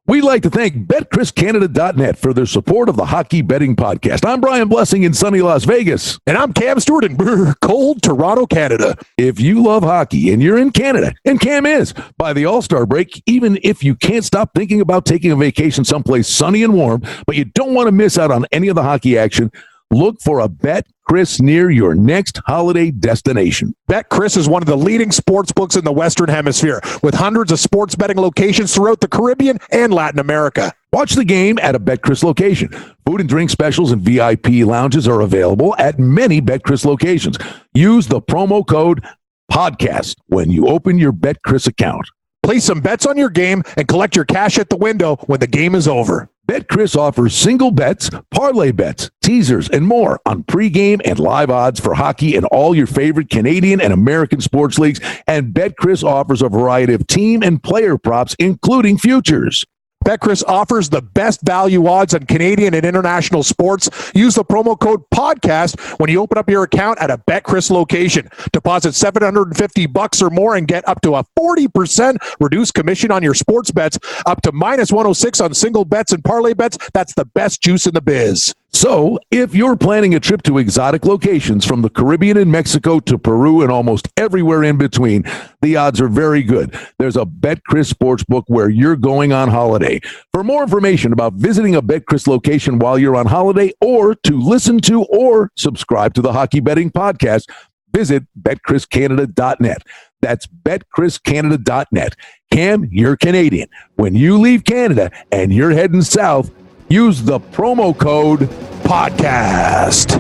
We'd like to thank BetChrisCanada.net for their support of the Hockey Betting Podcast. I'm Brian Blessing in sunny Las Vegas. And I'm Cam Stewart in cold Toronto, Canada. If you love hockey and you're in Canada, and Cam is, by the All-Star break, even if you can't stop thinking about taking a vacation someplace sunny and warm, but you don't want to miss out on any of the hockey action, look for a BetChris near your next holiday destination. BetChris is one of the leading sports books in the Western Hemisphere, with hundreds of sports betting locations throughout the Caribbean and Latin America. Watch the game at a BetChris location. Food and drink specials and VIP lounges are available at many BetChris locations. Use the promo code PODCAST when you open your BetChris account. Place some bets on your game and collect your cash at the window when the game is over. BetChris offers single bets, parlay bets, teasers, and more on pregame and live odds for hockey and all your favorite Canadian and American sports leagues. And BetChris offers a variety of team and player props, including futures. BetChris offers the best value odds on Canadian and international sports. Use the promo code PODCAST when you open up your account at a BetChris location. Deposit $750 or more and get up to a 40% reduced commission on your sports bets, up to minus 106 on single bets and parlay bets. That's the best juice in the biz. So, if you're planning a trip to exotic locations from the Caribbean and Mexico to Peru and almost everywhere in between, the odds are very good. There's a BetChris Sportsbook where you're going on holiday. For more information about visiting a BetChris location while you're on holiday or to listen to or subscribe to the Hockey Betting Podcast, visit BetChrisCanada.net. That's BetChrisCanada.net. Cam, you're Canadian. When you leave Canada and you're heading south, use the promo code PODCAST.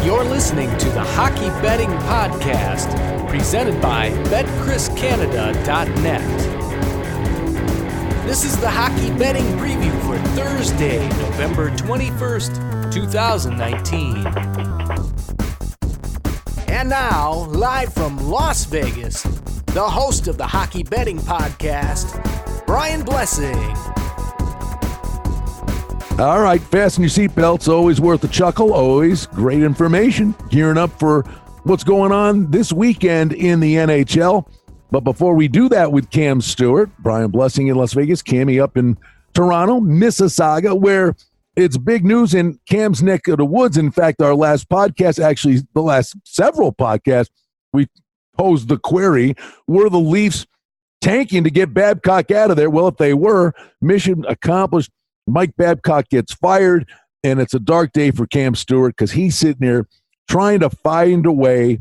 You're listening to the Hockey Betting Podcast, presented by BetChrisCanada.net. This is the Hockey Betting Preview for Thursday, November 21st, 2019. And now, live from Las Vegas, the host of the Hockey Betting Podcast, Brian Blessing. All right, fasten your seatbelts. Always worth a chuckle. Always great information. Gearing up for what's going on this weekend in the NHL. But before we do that with Cam Stewart, Brian Blessing in Las Vegas, Cammy up in Toronto, Mississauga, where it's big news in Cam's neck of the woods. In fact, our last podcast, actually the last several podcasts, we posed the query, were the Leafs tanking to get Babcock out of there? Well, if they were, mission accomplished. Mike Babcock gets fired, and it's a dark day for Cam Stewart because he's sitting there trying to find a way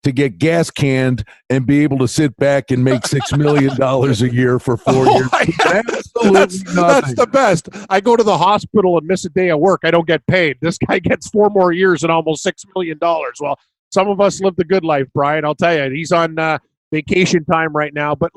to get gas canned and be able to sit back and make $6 million a year for 4 years. That's the best. I go to the hospital and miss a day of work. I don't get paid. This guy gets 4 more years and almost $6 million. Well, some of us live the good life, Brian. I'll tell you, he's on vacation time right now. But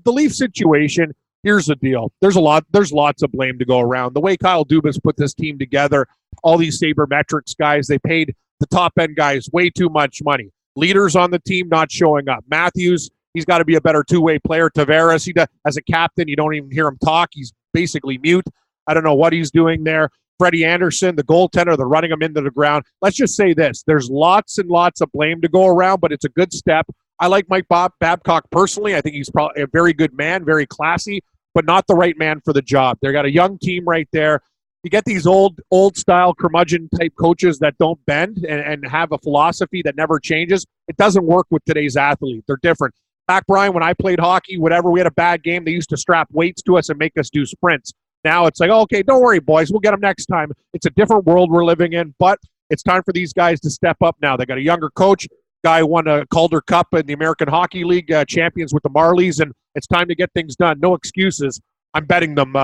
the Leaf situation, here's the deal. There's lots of blame to go around. The way Kyle Dubas put this team together, all these sabermetrics guys, they paid the top end guys way too much money. Leaders on the team not showing up. Matthews, he's got to be a better two-way player. Tavares, as a captain, you don't even hear him talk. He's basically mute. I don't know what he's doing there. Freddie Anderson, the goaltender, they're running him into the ground. Let's just say this. There's lots and lots of blame to go around, but it's a good step. I like Mike Babcock personally. I think he's probably a very good man, very classy, but not the right man for the job. They got a young team right there. You get these old-style curmudgeon-type coaches that don't bend and have a philosophy that never changes. It doesn't work with today's athlete. They're different. Back, Brian, when I played hockey, whatever, we had a bad game, they used to strap weights to us and make us do sprints. Now it's like, okay, don't worry, boys. We'll get them next time. It's a different world we're living in, but it's time for these guys to step up now. They got a younger coach. Guy won a Calder Cup in the American Hockey League, champions with the Marlies, and it's time to get things done. No excuses. I'm betting them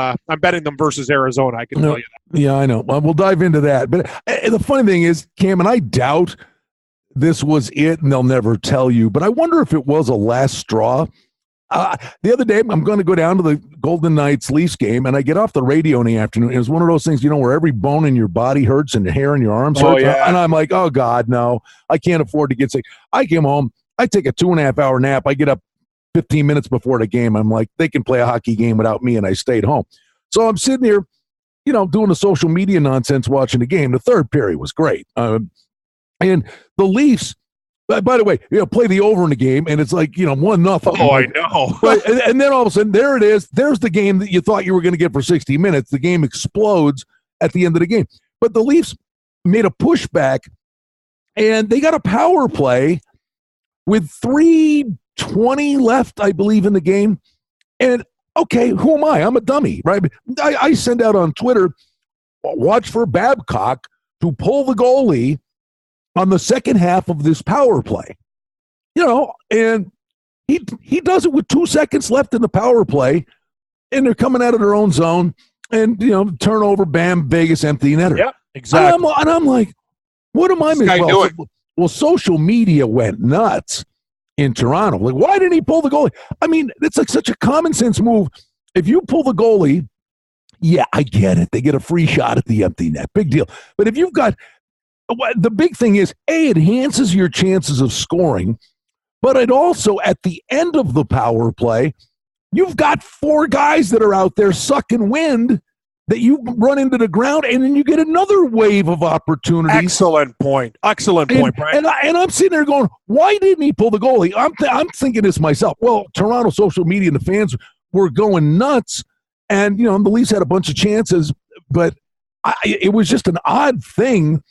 versus Arizona. I can tell you that. Yeah, I know. Well, we'll dive into that. But the funny thing is, Cam, and I doubt this was it, and they'll never tell you, but I wonder if it was a last straw. The other day, I'm going to go down to the Golden Knights Leafs game, and I get off the radio in the afternoon. It was one of those things, where every bone in your body hurts and the hair in your arms hurts. Yeah. And I'm like, oh, God, no. I can't afford to get sick. I came home. I take a 2.5-hour nap. I get up 15 minutes before the game. I'm like, they can play a hockey game without me, and I stayed home. So I'm sitting here, doing the social media nonsense, watching the game. The third period was great. And the Leafs By the way, play the over in the game, and it's like 1-0. Oh, I know. But and then all of a sudden, there it is. There's the game that you thought you were going to get for 60 minutes. The game explodes at the end of the game. But the Leafs made a pushback, and they got a power play with 3:20 left, I believe, in the game. And okay, who am I? I'm a dummy, right? I send out on Twitter, watch for Babcock to pull the goalie on the second half of this power play. And he does it with 2 seconds left in the power play, and they're coming out of their own zone, and turnover, bam, Vegas empty netter. Yep, exactly. And I'm like, what am I missing? Well, social media went nuts in Toronto. Like, why didn't he pull the goalie? I mean, it's like such a common sense move. If you pull the goalie, yeah, I get it. They get a free shot at the empty net. Big deal. But if you've got, the big thing is, it enhances your chances of scoring, but it also, at the end of the power play, you've got 4 guys that are out there sucking wind that you run into the ground, and then you get another wave of opportunities. Excellent point, Brian. And I'm sitting there going, why didn't he pull the goalie? I'm thinking this myself. Well, Toronto social media and the fans were going nuts, and the Leafs had a bunch of chances, but it was just an odd thing.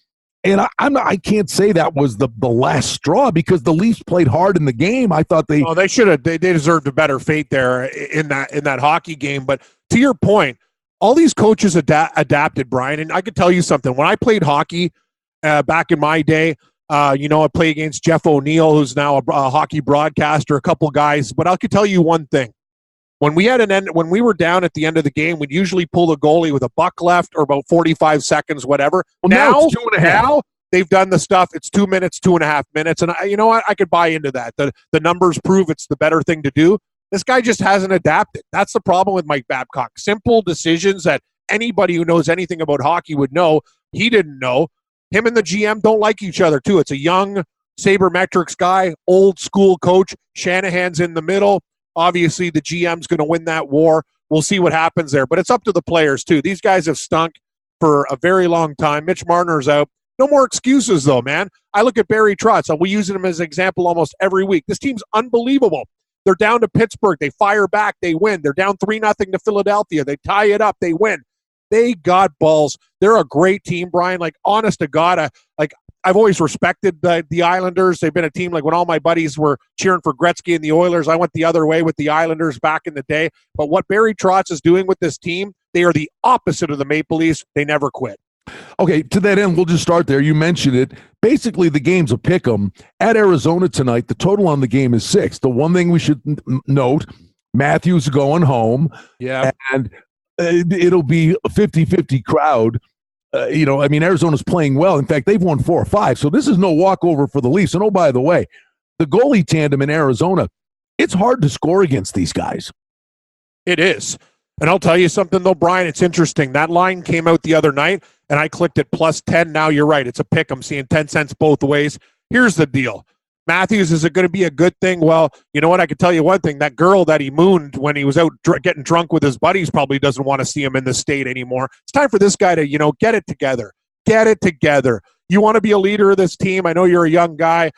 And I can't say that was the last straw, because the Leafs played hard in the game. I thought they should have. They deserved a better fate there in that hockey game. But to your point, all these coaches adapted, Brian. And I could tell you something. When I played hockey back in my day, I played against Jeff O'Neill, who's now a hockey broadcaster, a couple guys. But I could tell you one thing. When we were down at the end of the game, we'd usually pull the goalie with a buck left or about 45 seconds, whatever. Well, now it's 2.5. Now they've done the stuff. It's 2 minutes, 2.5 minutes. And you know what? I could buy into that. The numbers prove it's the better thing to do. This guy just hasn't adapted. That's the problem with Mike Babcock. Simple decisions that anybody who knows anything about hockey would know. He didn't know. Him and the GM don't like each other, too. It's a young sabermetrics guy, old school coach. Shanahan's in the middle. Obviously, the GM's going to win that war. We'll see what happens there. But it's up to the players, too. These guys have stunk for a very long time. Mitch Marner's out. No more excuses, though, man. I look at Barry Trotz. We use him as an example almost every week. This team's unbelievable. They're down to Pittsburgh. They fire back. They win. They're down 3-0 to Philadelphia. They tie it up. They win. They got balls. They're a great team, Brian. Like, honest to God, I've always respected the Islanders. They've been a team, like when all my buddies were cheering for Gretzky and the Oilers, I went the other way with the Islanders back in the day. But what Barry Trotz is doing with this team, they are the opposite of the Maple Leafs. They never quit. Okay, to that end, we'll just start there. You mentioned it. Basically, the game's a pick'em. At Arizona tonight, the total on the game is 6. The one thing we should note, Matthews going home. Yeah. And it'll be a 50-50 crowd. Arizona's playing well. In fact, they've won 4 or 5. So this is no walkover for the Leafs. And oh, by the way, the goalie tandem in Arizona, it's hard to score against these guys. It is. And I'll tell you something, though, Brian, it's interesting. That line came out the other night, and I clicked at +10. Now you're right. It's a pick. I'm seeing 10 cents both ways. Here's the deal. Matthews, is it going to be a good thing? Well, you know what? I can tell you one thing. That girl that he mooned when he was out getting drunk with his buddies probably doesn't want to see him in the state anymore. It's time for this guy to, get it together. Get it together. You want to be a leader of this team. I know you're a young guy.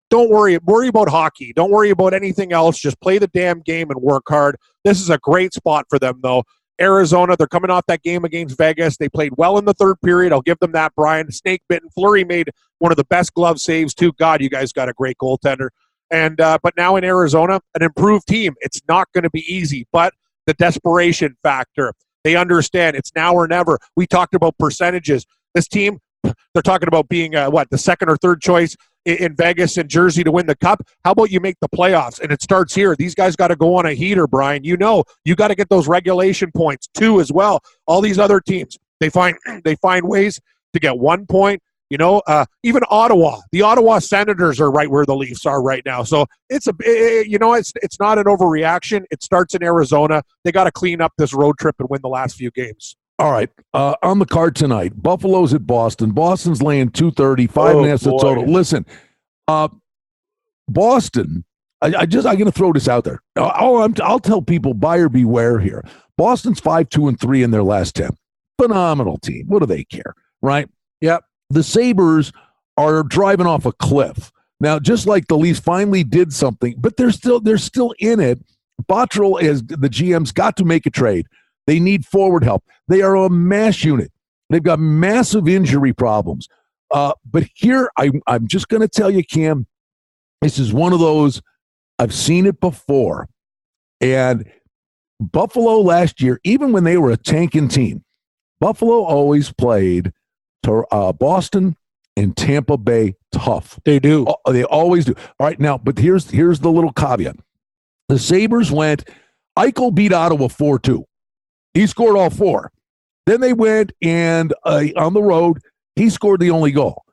Don't worry about hockey. Don't worry about anything else. Just play the damn game and work hard. This is a great spot for them, though. Arizona, they're coming off that game against Vegas. They played well in the third period. I'll give them that, Brian. Snake bitten. Fleury made one of the best glove saves, too. God, you guys got a great goaltender. And but now in Arizona, an improved team. It's not going to be easy, but the desperation factor. They understand it's now or never. We talked about percentages. This team, they're talking about being, the second or third choice in Vegas and Jersey to win the Cup. How about you make the playoffs? And it starts here. These guys got to go on a heater, Brian. You got to get those regulation points too as well. All these other teams, they find ways to get 1 point. Even Ottawa. The Ottawa Senators are right where the Leafs are right now. So it's not an overreaction. It starts in Arizona. They got to clean up this road trip and win the last few games. All right, on the card tonight, Buffalo's at Boston. Boston's laying 230, 5.5 the total. Listen, Boston, I'm going to throw this out there. I'll tell people buyer beware here. Boston's 5-2-3 in their last 10. Phenomenal team. What do they care, right? Yep. The Sabres are driving off a cliff. Now, just like the Leafs finally did something, but they're still in it. Botterill, as the GM's, got to make a trade. They need forward help. They are a mass unit. They've got massive injury problems. But here, I'm just going to tell you, Cam, this is one of those, I've seen it before. And Buffalo last year, even when they were a tanking team, Buffalo always played Boston and Tampa Bay tough. They do. They always do. All right, now, but here's the little caveat. The Sabres Eichel beat Ottawa 4-2. He scored all four. Then they went and on the road, he scored the only goal.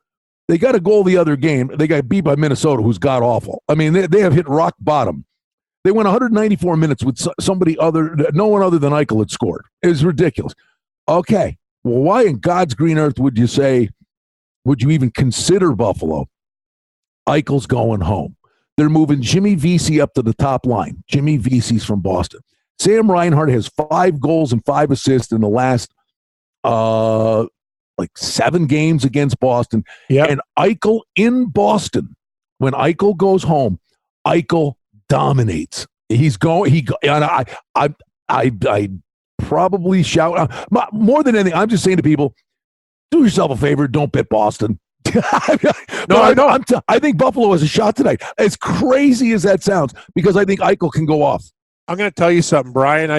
They got a goal the other game. They got beat by Minnesota, who's god-awful. I mean, they have hit rock bottom. They went 194 minutes with no one other than Eichel had scored. It was ridiculous. Okay, well, why in God's green earth would you even consider Buffalo? Eichel's going home. They're moving Jimmy Vesey up to the top line. Jimmy Vesey's from Boston. Sam Reinhart has 5 goals and 5 assists in the last 7 games against Boston. Yep. And Eichel in Boston, when Eichel goes home, Eichel dominates. He's going. I probably shout more than anything. I'm just saying to people, do yourself a favor. Don't bet Boston. No, I know. I think Buffalo has a shot tonight. As crazy as that sounds, because I think Eichel can go off. I'm going to tell you something, Brian.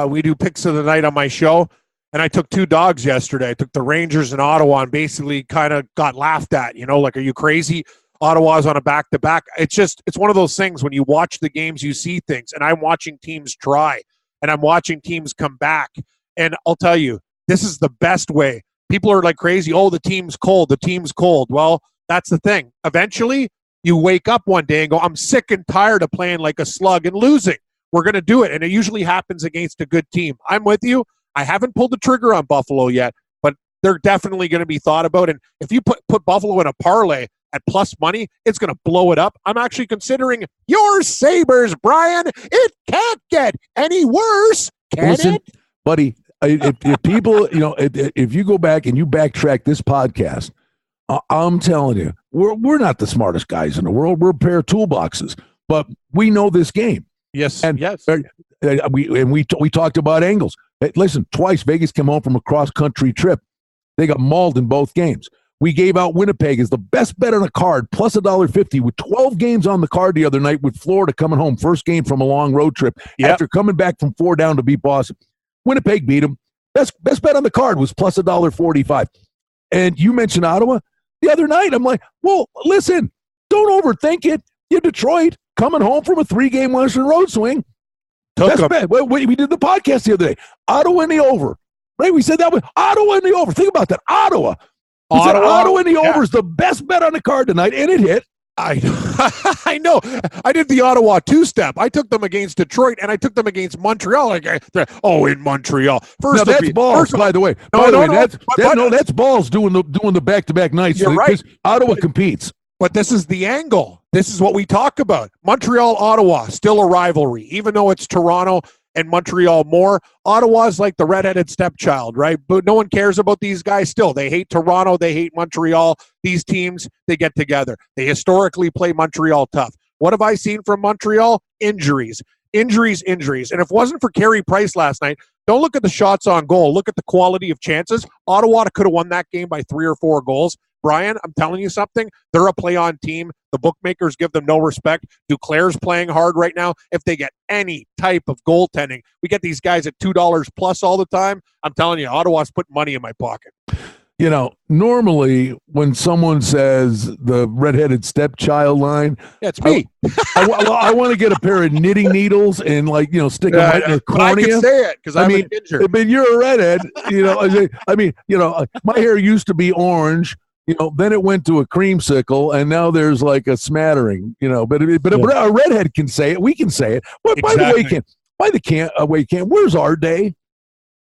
We do picks of the night on my show, and I took 2 dogs yesterday. I took the Rangers in Ottawa and basically kind of got laughed at. Like, are you crazy? Ottawa's on a back-to-back. It's one of those things when you watch the games, you see things, and I'm watching teams try, and I'm watching teams come back. And I'll tell you, this is the best way. People are like crazy. Oh, the team's cold. The team's cold. Well, that's the thing. Eventually, you wake up one day and go, I'm sick and tired of playing like a slug and losing. We're going to do it. And it usually happens against a good team. I'm with you. I haven't pulled the trigger on Buffalo yet, but they're definitely going to be thought about. And if you put Buffalo in a parlay at plus money, it's going to blow it up. I'm actually considering your Sabres, Brian. It can't get any worse, can it? Buddy, if people, if you go back and you backtrack this podcast, I'm telling you, we're not the smartest guys in the world. We're a pair of toolboxes, but we know this game. Yes, and yes. We talked about angles. Hey, listen, twice Vegas came home from a cross-country trip. They got mauled in both games. We gave out Winnipeg as the best bet on a card, plus $1.50, with 12 games on the card the other night, with Florida coming home, first game from a long road trip, after coming back from 4 down to beat Boston. Winnipeg beat them. Best bet on the card was plus $1.45. And you mentioned Ottawa the other night. I'm like, well, listen, don't overthink it. You're Detroit coming home from a 3-game Western road swing. Best bet. We did the podcast the other day. Ottawa in the over. Right? We said that was Ottawa in the over. Think about that. Ottawa in the over is the best bet on the card tonight, and it hit. I know. I did the Ottawa 2-step. I took them against Detroit, and I took them against Montreal. In Montreal. That's balls, by the way. That's balls doing the back-to-back nights. You're right. Ottawa competes. But this is the angle. This is what we talk about. Montreal, Ottawa, still a rivalry. Even though it's Toronto and Montreal more, Ottawa's like the redheaded stepchild, right? But no one cares about these guys still. They hate Toronto. They hate Montreal. These teams, they get together. They historically play Montreal tough. What have I seen from Montreal? Injuries. And if it wasn't for Carey Price last night, don't look at the shots on goal. Look at the quality of chances. Ottawa could have won that game by 3 or 4 goals. Brian, I'm telling you something. They're a play-on team. The bookmakers give them no respect. Duclair's playing hard right now. If they get any type of goaltending, we get these guys at $2 plus all the time. I'm telling you, Ottawa's putting money in my pocket. Normally when someone says the redheaded stepchild line, it's me. I want to get a pair of knitting needles and stick them right in the cornea. I can say it because I'm a ginger. But you're a redhead. My hair used to be orange. Then it went to a creamsicle, and now there's like a smattering. But a redhead can say it. We can say it. But exactly. By the way, where's our day?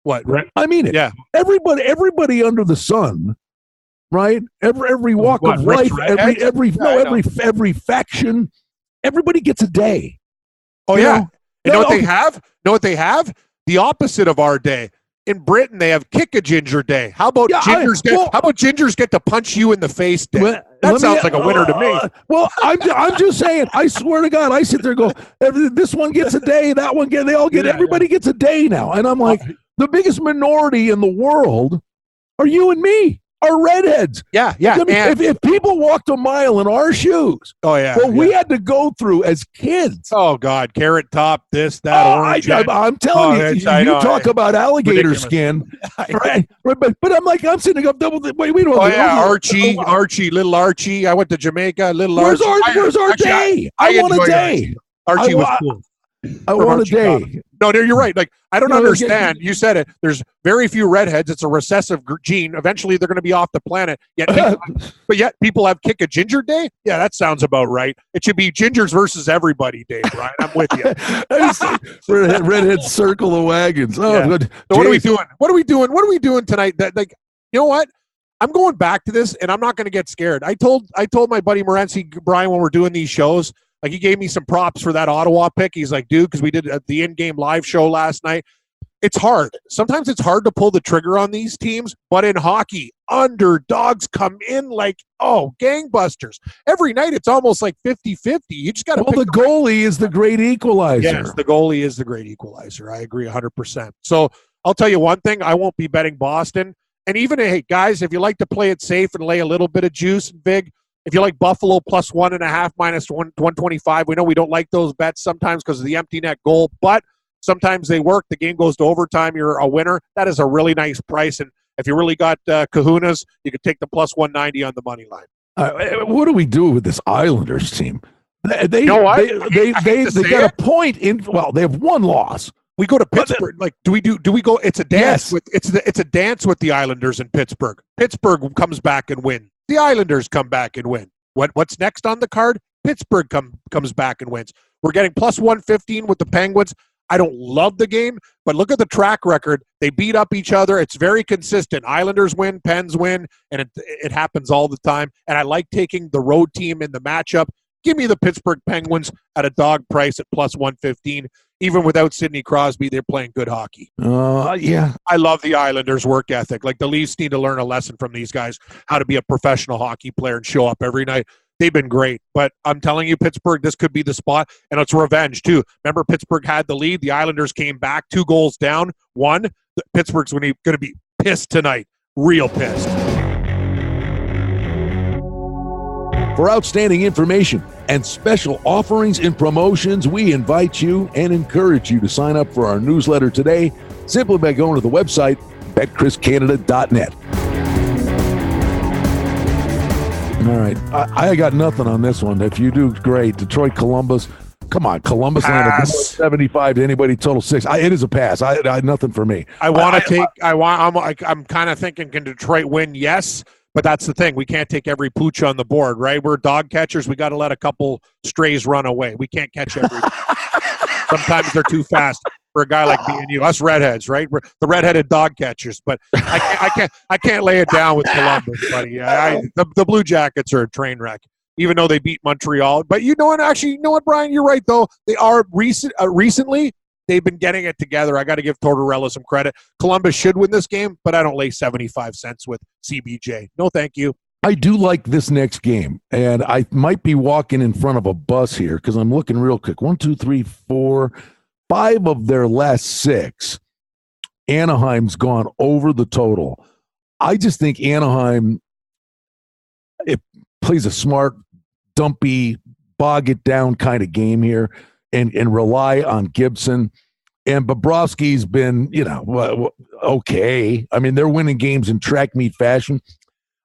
What? I mean it. Yeah. Everybody under the sun, right? Every walk of life, every faction, everybody gets a day. Oh yeah. You know what they have? Know what they have? The opposite of our day. In Britain, they have kick a ginger day. How about gingers get to punch you in the face day? That sounds like a winner to me. Well, I'm just saying. I swear to God, I sit there and go, this one gets a day, that one gets. They all get. Everybody gets a day now, and I'm like, the biggest minority in the world are you and me. Are redheads. Yeah. I mean, if people walked a mile in our shoes, we had to go through as kids. Oh God, carrot top, this, that, orange. I'm telling you, talk about alligator skin, right? But I'm sitting there double. Wait, Archie, little Archie. I went to Jamaica, little Archie. Where's our day? I want a day. Archie was cool. I want a day. No, you're right. Like, I don't understand. You said it. There's very few redheads. It's a recessive gene. Eventually, they're going to be off the planet. Yet people have kick a ginger day? Yeah, that sounds about right. It should be gingers versus everybody day, Brian. I'm with you. Redhead circle the wagons. Oh, yeah. So what are we doing? What are we doing tonight? You know what? I'm going back to this, and I'm not going to get scared. I told my buddy Morency, Brian, when we're doing these shows, like, he gave me some props for that Ottawa pick. He's like, dude, because we did the in-game live show last night. It's hard. Sometimes it's hard to pull the trigger on these teams, but in hockey, underdogs come in like, gangbusters. Every night it's almost like 50-50. You just got to the goalie is the great equalizer. Yes, the goalie is the great equalizer. I agree 100%. So I'll tell you one thing. I won't be betting Boston. And even, hey, guys, if you like to play it safe and lay a little bit of juice and big, if you like Buffalo plus 1.5 minus 125, we know we don't like those bets sometimes because of the empty net goal, but sometimes they work. The game goes to overtime. You're a winner. That is a really nice price. And if you really got kahunas, you could take the plus 190 on the money line. What do we do with this Islanders team? They you know what? They got a point in. Well, they have one loss. We go to Pittsburgh. Do we go? It's a dance. Yes. It's a dance with the Islanders in Pittsburgh. Pittsburgh comes back and win. The Islanders come back and win. What's next on the card? Pittsburgh comes back and wins. We're getting plus 115 with the Penguins. I don't love the game, but look at the track record. They beat up each other. It's very consistent. Islanders win, Pens win, and it happens all the time. And I like taking the road team in the matchup. Give me the Pittsburgh Penguins at a dog price at plus 115. Even without Sidney Crosby, they're playing good hockey. Yeah. I love the Islanders' work ethic. Like, the Leafs need to learn a lesson from these guys, how to be a professional hockey player and show up every night. They've been great. But I'm telling you, Pittsburgh, this could be the spot. And it's revenge, too. Remember, Pittsburgh had the lead. The Islanders came back 2 goals down. 1. Pittsburgh's going to be pissed tonight. Real pissed. For outstanding information and special offerings and promotions, we invite you and encourage you to sign up for our newsletter today simply by going to the website betchriscanada.net. All right. I got nothing on this one. If you do, great. Detroit, Columbus. Come on, Columbus landed 75 to anybody, total 6. It is a pass. I nothing for me. I'm kind of thinking, can Detroit win? Yes. But that's the thing. We can't take every pooch on the board, right? We're dog catchers. We got to let a couple strays run away. We can't catch every. Sometimes they're too fast for a guy like me and you. Us redheads, right? We're the redheaded dog catchers. But I can't lay it down with Columbus, buddy. The Blue Jackets are a train wreck, even though they beat Montreal. But you know what, Brian? You're right, though. They are recently. They've been getting it together. I got to give Tortorella some credit. Columbus should win this game, but I don't lay 75 cents with CBJ. No, thank you. I do like this next game, and I might be walking in front of a bus here because I'm looking real quick. 1, 2, 3, 4, 5 of their last 6. Anaheim's gone over the total. I just think Anaheim, it plays a smart, dumpy, bog it down kind of game here. And rely on Gibson. And Bobrovsky's been, okay. I mean, they're winning games in track meet fashion.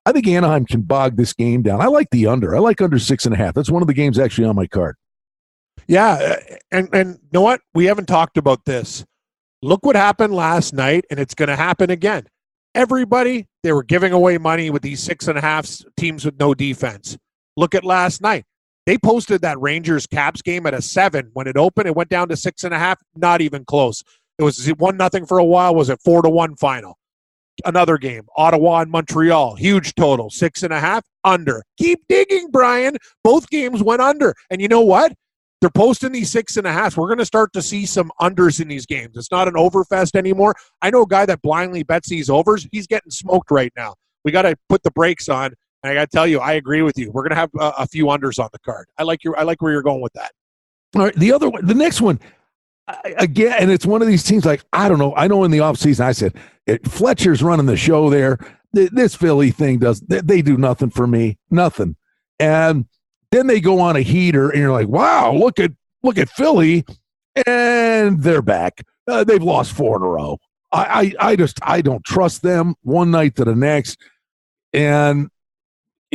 I think Anaheim can bog this game down. I like the under. I like under 6.5. That's one of the games actually on my card. Yeah, and you know what? We haven't talked about this. Look what happened last night, and it's going to happen again. Everybody, they were giving away money with these 6.5 teams with no defense. Look at last night. They posted that Rangers-Caps game at a 7. When it opened, it went down to 6.5. Not even close. It was 1-0 for a while. Was it 4-1 final? Another game, Ottawa and Montreal. Huge total, 6.5 under. Keep digging, Brian. Both games went under. And you know what? They're posting these 6.5. We're going to start to see some unders in these games. It's not an overfest anymore. I know a guy that blindly bets these overs. He's getting smoked right now. We got to put the brakes on And I got to tell you, I agree with you. We're going to have a few unders on the card. I like where you're going with that. All right, the next one, again, and it's one of these teams like, I don't know. I know in the offseason I said, Fletcher's running the show there. This Philly thing they do nothing for me, nothing. And then they go on a heater, and you're like, wow, look at Philly, and they're back. They've lost 4 in a row. I don't trust them one night to the next. And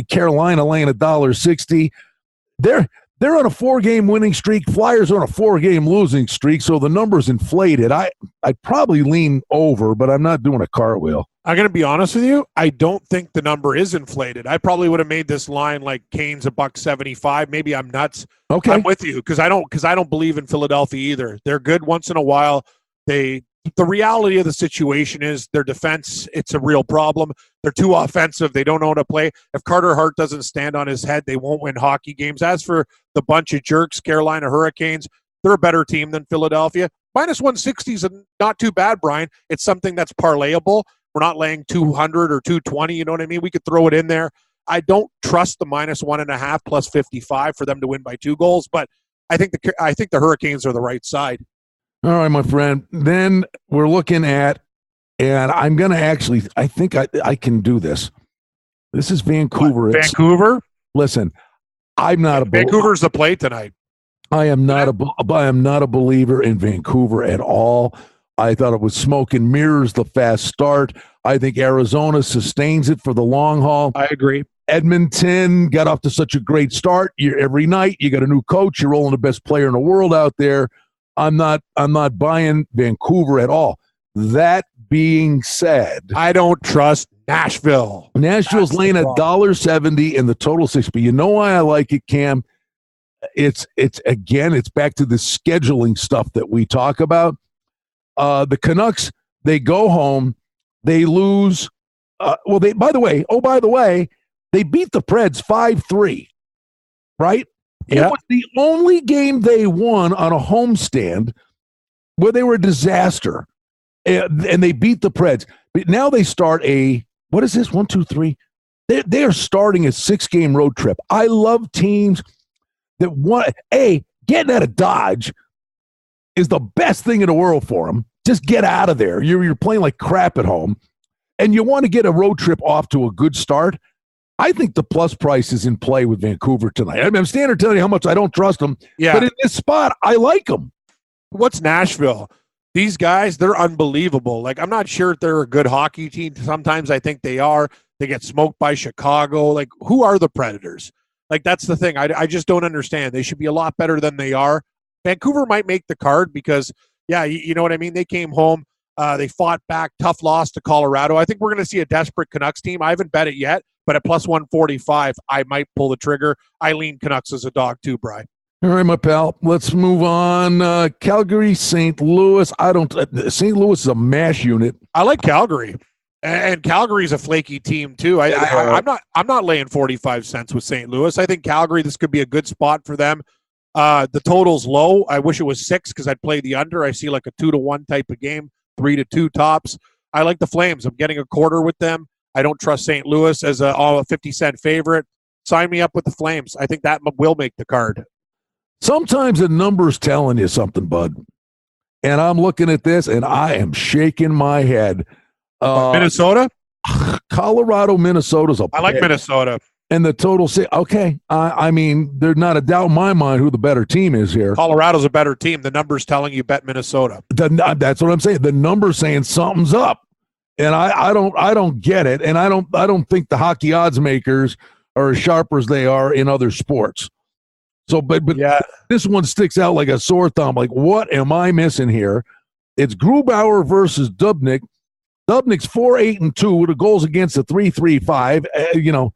Carolina laying $1.60. They're on a 4-game winning streak. Flyers are on a 4-game losing streak, so the number's inflated. I'd probably lean over, but I'm not doing a cartwheel. I'm going to be honest with you. I don't think the number is inflated. I probably would have made this line like Kane's $1.75. Maybe I'm nuts. Okay, I'm with you because I don't believe in Philadelphia either. They're good once in a while. The reality of the situation is their defense, it's a real problem. They're too offensive. They don't know how to play. If Carter Hart doesn't stand on his head, they won't win hockey games. As for the bunch of jerks, Carolina Hurricanes, they're a better team than Philadelphia. Minus 160 is not too bad, Brian. It's something that's parlayable. We're not laying 200 or 220. You know what I mean? We could throw it in there. I don't trust the minus 1.5 plus 55 for them to win by 2 goals, but I think the Hurricanes are the right side. All right, my friend. Then we're looking at, and I'm going to I think I can do this. This is Vancouver. Vancouver? Listen, I'm not a Vancouver's the play tonight. I am not a believer in Vancouver at all. I thought it was smoke and mirrors, the fast start. I think Arizona sustains it for the long haul. I agree. Edmonton got off to such a great start. Every night you got a new coach. You're rolling the best player in the world out there. I'm not buying Vancouver at all. That being said, I don't trust Nashville. Nashville's laying at $1.70 and the total 6. But you know why I like it, Cam? It's back to the scheduling stuff that we talk about. The Canucks, they go home, they lose. By the way, they beat the Preds 5-3, right? Yeah. It was the only game they won on a homestand where they were a disaster, and they beat the Preds. But now they start what is this, 1, 2, 3? They are starting a 6-game road trip. I love teams that want, getting out of Dodge is the best thing in the world for them. Just get out of there. You're playing like crap at home, and you want to get a road trip off to a good start. I think the plus price is in play with Vancouver tonight. I'm standing telling you how much I don't trust them. Yeah. But in this spot, I like them. What's Nashville? These guys, they're unbelievable. Like, I'm not sure if they're a good hockey team. Sometimes I think they are. They get smoked by Chicago. Like, who are the Predators? Like, that's the thing. I just don't understand. They should be a lot better than they are. Vancouver might make the card because, yeah, you know what I mean? They came home. They fought back. Tough loss to Colorado. I think we're going to see a desperate Canucks team. I haven't bet it yet, but at plus 145, I might pull the trigger. I lean Canucks as a dog too, Brian. All right, my pal. Let's move on. Calgary, St. Louis. St. Louis is a mash unit. I like Calgary. And Calgary's a flaky team too. I'm not laying 45 cents with St. Louis. I think Calgary, this could be a good spot for them. The total's low. I wish it was 6 because I'd play the under. I see like a 2-1 type of game, 3-2 tops. I like the Flames. I'm getting a quarter with them. I don't trust St. Louis as a 50-cent favorite. Sign me up with the Flames. I think that will make the card. Sometimes the number's telling you something, bud. And I'm looking at this, and I am shaking my head. Minnesota? Colorado, Minnesota's a I like Minnesota. And the total, okay. I mean, there's not a doubt in my mind who the better team is here. Colorado's a better team. The number's telling you bet Minnesota. That's what I'm saying. The number's saying something's up. And I don't get it. And I don't think the hockey odds makers are as sharp as they are in other sports. So, but yeah, this one sticks out like a sore thumb. Like, what am I missing here? It's Grubauer versus Dubnyk. Dubnyk's 4-8-2 with the goals against a 3.35.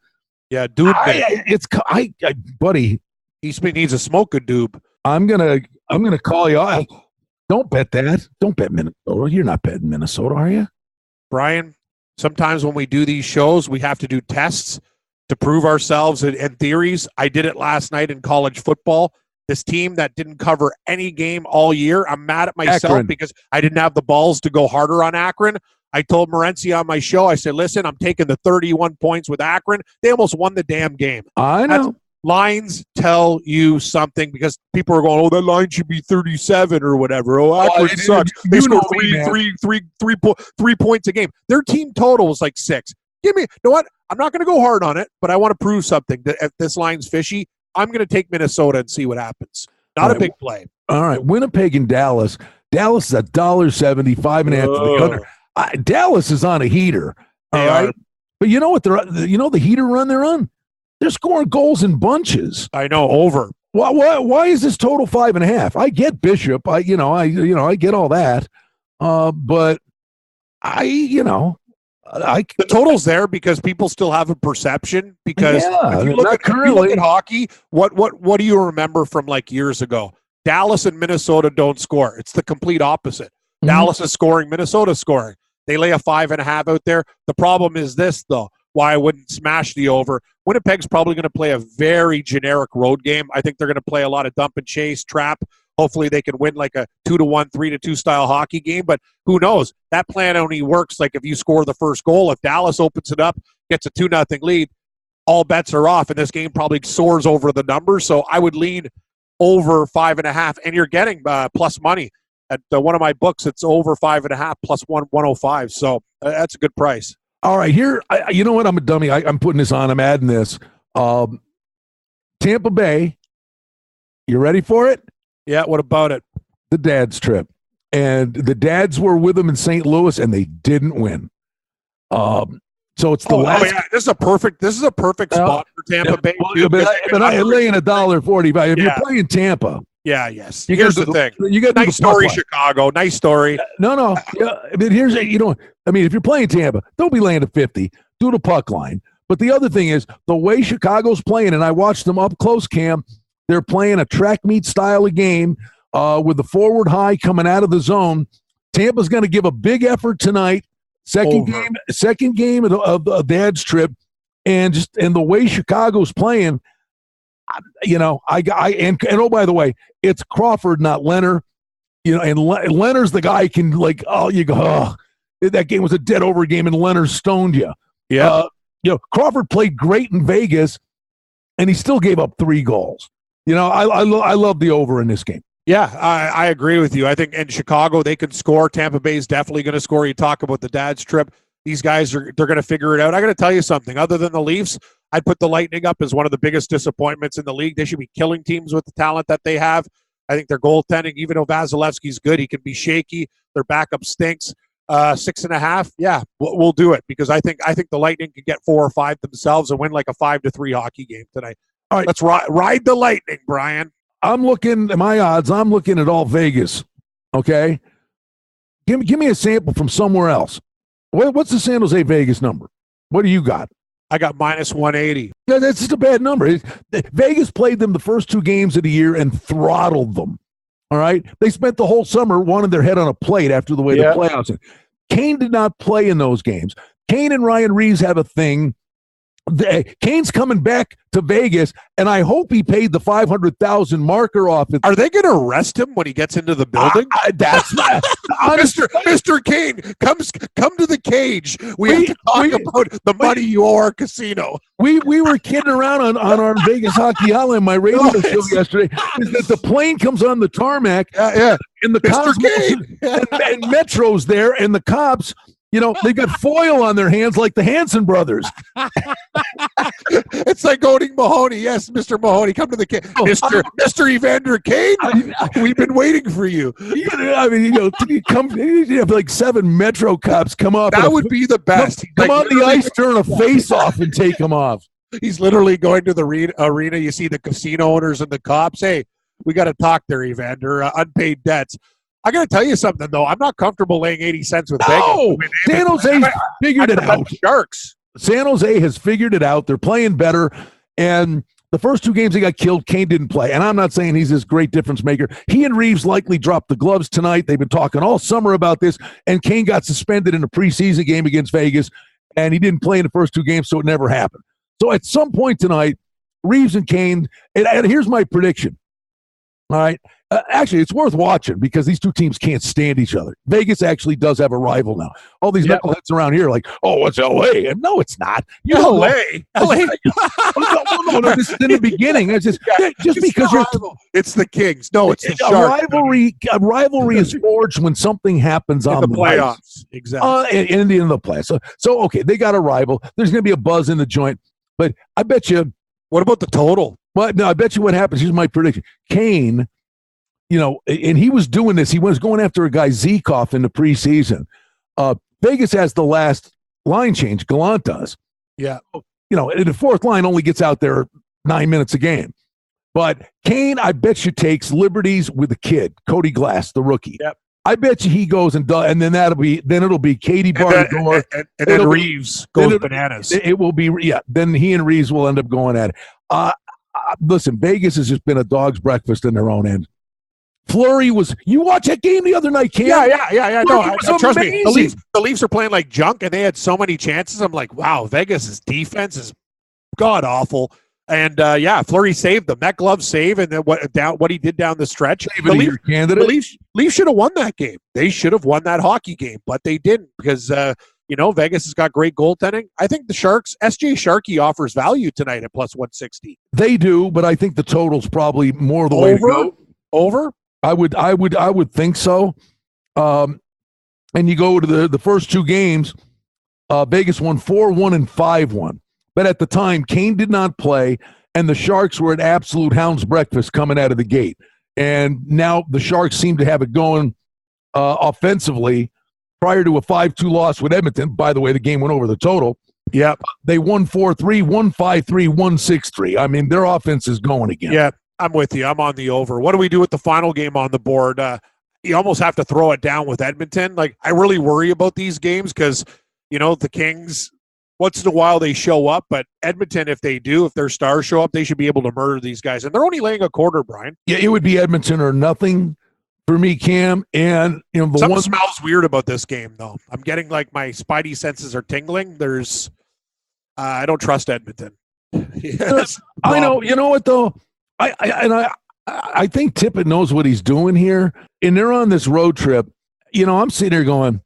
Yeah, Dubnyk. Buddy, he needs a smoke a doob. I'm gonna call you. Don't bet that. Don't bet Minnesota. You're not betting Minnesota, are you, Brian? Sometimes when we do these shows, we have to do tests to prove ourselves and theories. I did it last night in college football. This team that didn't cover any game all year, I'm mad at myself because I didn't have the balls to go harder on Akron. I told Morency on my show, I said, listen, I'm taking the 31 points with Akron. They almost won the damn game. I know. Lines tell you something because people are going, oh, that line should be 37 or whatever. Oh, Akron sucks. They score three points a game. Their team total was like 6. You know what? I'm not going to go hard on it, but I want to prove something. That if this line's fishy, I'm going to take Minnesota and see what happens. Not a big play. All right, Winnipeg and Dallas. Dallas is $1.70, 5.5 to the under. Dallas is on a heater. All right, but you know what? The heater run they're on. They're scoring goals in bunches. I know, over. Why is this total 5.5? I get Bishop. I get all that. But the total's there because people still have a perception. Because if you look at hockey, what do you remember from like years ago? Dallas and Minnesota don't score. It's the complete opposite. Mm-hmm. Dallas is scoring, Minnesota's scoring. They lay a 5.5 out there. The problem is this, though, why I wouldn't smash the over. Winnipeg's probably going to play a very generic road game. I think they're going to play a lot of dump and chase, trap. Hopefully they can win like a 2-1, 3-2 style hockey game. But who knows? That plan only works like if you score the first goal. If Dallas opens it up, gets a 2-0 lead, all bets are off, and this game probably soars over the numbers. So I would lean over 5.5, and you're getting plus money. At one of my books, it's over 5.5 plus 105. So that's a good price. All right, here, you know what? I'm a dummy. I'm putting this on. I'm adding this. Tampa Bay, you ready for it? Yeah, what about it? The dad's trip. And the dads were with them in St. Louis, and they didn't win. So it's the last. Oh, yeah. This is a perfect spot for Tampa Bay. But I lay in $1.45. If you're playing Tampa. Yeah, yes. Here's the thing. You got nice story, Chicago. Nice story. No. Yeah, I mean, if you're playing Tampa, don't be laying at 50. Do the puck line. But the other thing is the way Chicago's playing, and I watched them up close, Cam. They're playing a track meet style of game with the forward high coming out of the zone. Tampa's going to give a big effort tonight. Second game of the dad's trip, and the way Chicago's playing. And oh, by the way, it's Crawford, not Leonard. And Leonard's the guy can that game was a dead over game, and Leonard stoned you. Yeah. Crawford played great in Vegas, and he still gave up 3 goals. I love the over in this game. Yeah, I agree with you. I think in Chicago they can score. Tampa Bay is definitely going to score. You talk about the dad's trip. These guys they're going to figure it out. I got to tell you something. Other than the Leafs, I'd put the Lightning up as one of the biggest disappointments in the league. They should be killing teams with the talent that they have. I think their goaltending, even though Vasilevsky's good, he can be shaky. Their backup stinks. 6.5, yeah, we'll do it because I think the Lightning can get 4 or 5 themselves and win like a 5-3 hockey game tonight. All right, let's ride the Lightning, Brian. I'm looking at my odds. I'm looking at all Vegas. Okay, give me a sample from somewhere else. What's the San Jose Vegas number? What do you got? I got -180. Yeah, that's just a bad number. Vegas played them the first 2 games of the year and throttled them. All right, they spent the whole summer wanting their head on a plate after the way the playoffs. Kane did not play in those games. Kane and Ryan Reeves have a thing. Kane's coming back to Vegas, and I hope he paid the $500,000 marker off. Are they going to arrest him when he gets into the building? That's not, Mr. Kane, come to the cage. We have to talk about the money you owe our casino. We were kidding around on our Vegas Hockey Hotline, my radio show yesterday. Is that the plane comes on the tarmac, and the cops and Metro's there, and the cops. They've got foil on their hands like the Hanson brothers. It's like owning Mahoney. Yes, Mr. Mahoney, come to the cage. Mr. Evander Kane, we've been waiting for you. You have like 7 Metro cops come off. That would be the best. Come on the ice, turn a face off, and take them off. He's literally going to the arena. You see the casino owners and the cops. Hey, we got to talk there, Evander. Unpaid debts. I got to tell you something, though. I'm not comfortable laying 80 cents with Vegas. San Jose figured it out. Sharks. San Jose has figured it out. They're playing better. And the first 2 games they got killed, Kane didn't play. And I'm not saying he's this great difference maker. He and Reeves likely dropped the gloves tonight. They've been talking all summer about this. And Kane got suspended in a preseason game against Vegas. And he didn't play in the first 2 games, so it never happened. So at some point tonight, Reeves and Kane, and here's my prediction. All right. Actually, it's worth watching because these two teams can't stand each other. Vegas actually does have a rival now. All these knuckleheads around here are like, oh, it's L.A. And no, it's not. L.A. No, this is in the beginning. It's just because it's the Kings. No, it's the Sharks. A rivalry is forged when something happens on the playoffs. Ice. Exactly. In the end of the playoffs. So, okay, they got a rival. There's going to be a buzz in the joint. But I bet you. What about the total? Well, no, I bet you what happens. Here's my prediction. Kane, and he was doing this. He was going after a guy, Zekov, in the preseason. Vegas has the last line change. Gallant does. Yeah. The fourth line only gets out there 9 minutes a game. But Kane, I bet you, takes liberties with the kid, Cody Glass, the rookie. Yep. I bet you he goes and then it'll be Katie Bar and then Reeves goes bananas. It will be, then he and Reeves will end up going at it. Listen, Vegas has just been a dog's breakfast in their own end. Fleury you watched that game the other night, Cam? Yeah. No, trust me. The Leafs are playing like junk, and they had so many chances. I'm like, wow, Vegas' defense is god awful. And Fleury saved them. That glove save and then what he did down the stretch. The Leafs should have won that game. They should have won that hockey game, but they didn't because Vegas has got great goaltending. I think the Sharks, SJ Sharkey offers value tonight at plus 160. They do, but I think the total's probably more the way to go. Over? I would think so. And you go to the first two games, Vegas won 4-1 and 5-1. But at the time, Kane did not play, and the Sharks were at absolute hound's breakfast coming out of the gate. And now the Sharks seem to have it going offensively prior to a 5-2 loss with Edmonton. By the way, the game went over the total. Yeah. They won 4-3, won 5-3, won 6-3. I mean, their offense is going again. Yeah. I'm with you. I'm on the over. What do we do with the final game on the board? You almost have to throw it down with Edmonton. Like, I really worry about these games because, the Kings, once in a while they show up, but Edmonton, if their stars show up, they should be able to murder these guys. And they're only laying a quarter, Brian. Yeah, it would be Edmonton or nothing for me, Cam. And, something smells weird about this game, though. I'm getting like my spidey senses are tingling. I don't trust Edmonton. Yes. I know. You know what, though? I think Tippett knows what he's doing here, and they're on this road trip. I'm sitting there going,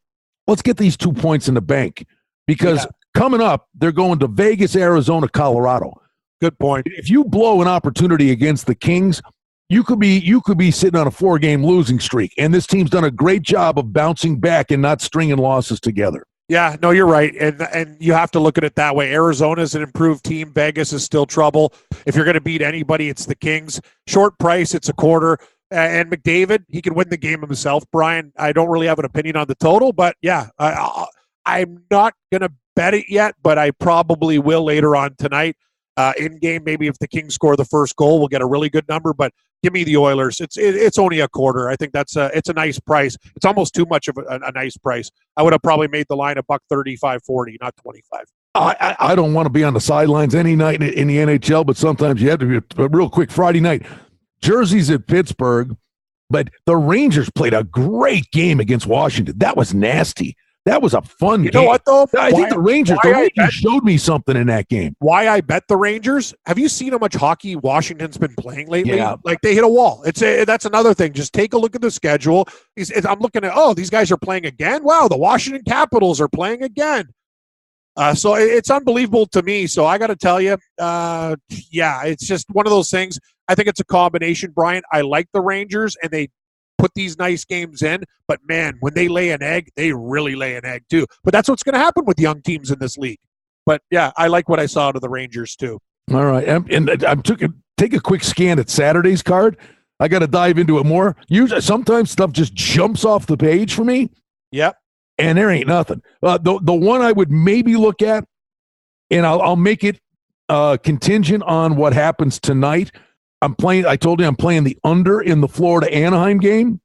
let's get these 2 points in the bank because coming up, they're going to Vegas, Arizona, Colorado. Good point. If you blow an opportunity against the Kings, you could be sitting on a 4-game losing streak, and this team's done a great job of bouncing back and not stringing losses together. Yeah, no, you're right, and you have to look at it that way. Arizona's an improved team. Vegas is still trouble. If you're going to beat anybody, it's the Kings. Short price, it's a quarter. And McDavid, he can win the game himself. Brian, I don't really have an opinion on the total, but yeah, I'm not going to bet it yet, but I probably will later on tonight. In game, maybe if the Kings score the first goal, we'll get a really good number. But give me the Oilers. It's only a quarter. I think it's a nice price. It's almost too much of a nice price. I would have probably made the line $1.35.40, not 25. I don't want to be on the sidelines any night in the NHL, but sometimes you have to be real quick. Friday night, Jersey's at Pittsburgh, but the Rangers played a great game against Washington. That was nasty. That was a fun game. You know what, though? I think the Rangers showed me something in that game. Why I bet the Rangers? Have you seen how much hockey Washington's been playing lately? Yeah. Like, they hit a wall. That's another thing. Just take a look at the schedule. I'm looking at, these guys are playing again? Wow, the Washington Capitals are playing again. So it's unbelievable to me. So I got to tell you, it's just one of those things. I think it's a combination, Brian. I like the Rangers, and they put these nice games in, but man, when they lay an egg, they really lay an egg too. But that's what's going to happen with young teams in this league. But yeah, I like what I saw out of the Rangers too. All right, and take a quick scan at Saturday's card. I got to dive into it more. Usually, sometimes stuff just jumps off the page for me. Yep, and there ain't nothing. The one I would maybe look at, and I'll make it contingent on what happens tonight. I told you I'm playing the under in the Florida Anaheim game.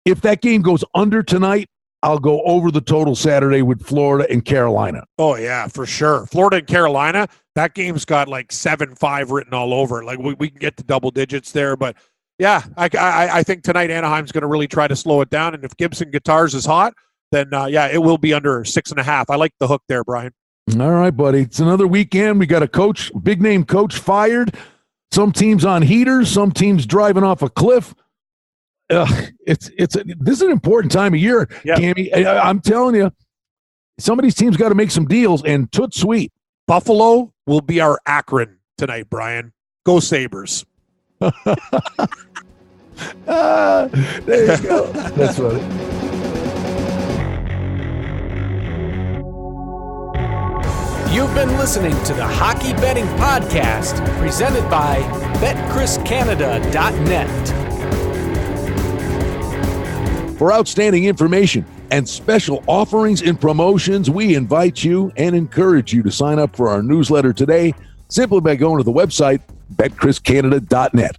If that game goes under tonight, I'll go over the total Saturday with Florida and Carolina. Oh, yeah, for sure. Florida and Carolina, that game's got like 7-5 written all over. Like we can get to double digits there. But, yeah, I think tonight Anaheim's going to really try to slow it down. And if Gibson Guitars is hot, then, it will be under 6.5. I like the hook there, Brian. All right, buddy. It's another weekend. We got a big-name coach fired. Some teams on heaters, some teams driving off a cliff. this is an important time of year, Cammy. I'm telling you, some of these teams got to make some deals, and toot sweet. Buffalo will be our Akron tonight, Brian. Go Sabres. There you go. That's funny. You've been listening to the Hockey Betting Podcast, presented by BetChrisCanada.net. For outstanding information and special offerings and promotions, we invite you and encourage you to sign up for our newsletter today simply by going to the website, BetChrisCanada.net.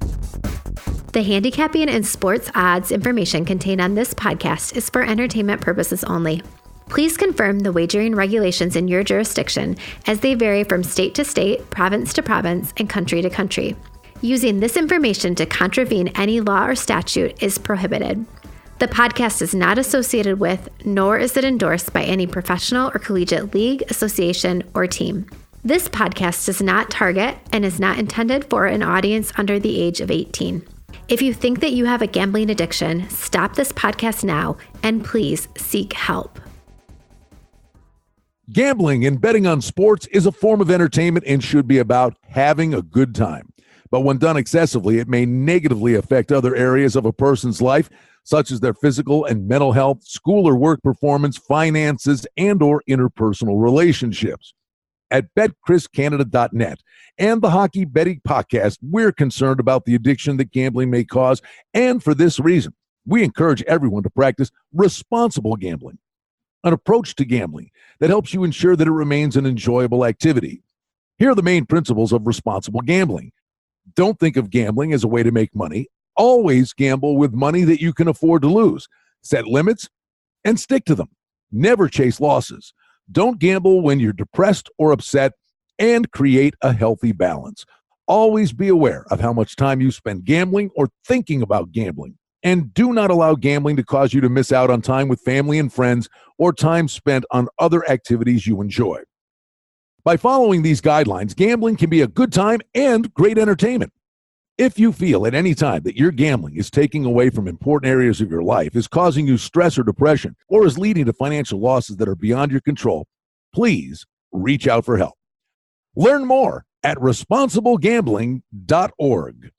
The handicapping and sports odds information contained on this podcast is for entertainment purposes only. Please confirm the wagering regulations in your jurisdiction, as they vary from state to state, province to province, and country to country. Using this information to contravene any law or statute is prohibited. The podcast is not associated with, nor is it endorsed by any professional or collegiate league, association, or team. This podcast does not target and is not intended for an audience under the age of 18. If you think that you have a gambling addiction, stop this podcast now and please seek help. Gambling and betting on sports is a form of entertainment and should be about having a good time. But when done excessively, it may negatively affect other areas of a person's life, such as their physical and mental health, school or work performance, finances, and/or interpersonal relationships. At BetChrisCanada.net and the Hockey Betting Podcast, we're concerned about the addiction that gambling may cause, and for this reason, we encourage everyone to practice responsible gambling, an approach to gambling that helps you ensure that it remains an enjoyable activity. Here are the main principles of responsible gambling. Don't think of gambling as a way to make money. Always gamble with money that you can afford to lose. Set limits and stick to them. Never chase losses. Don't gamble when you're depressed or upset, and create a healthy balance. Always be aware of how much time you spend gambling or thinking about gambling. And do not allow gambling to cause you to miss out on time with family and friends or time spent on other activities you enjoy. By following these guidelines, gambling can be a good time and great entertainment. If you feel at any time that your gambling is taking away from important areas of your life, is causing you stress or depression, or is leading to financial losses that are beyond your control, please reach out for help. Learn more at responsiblegambling.org.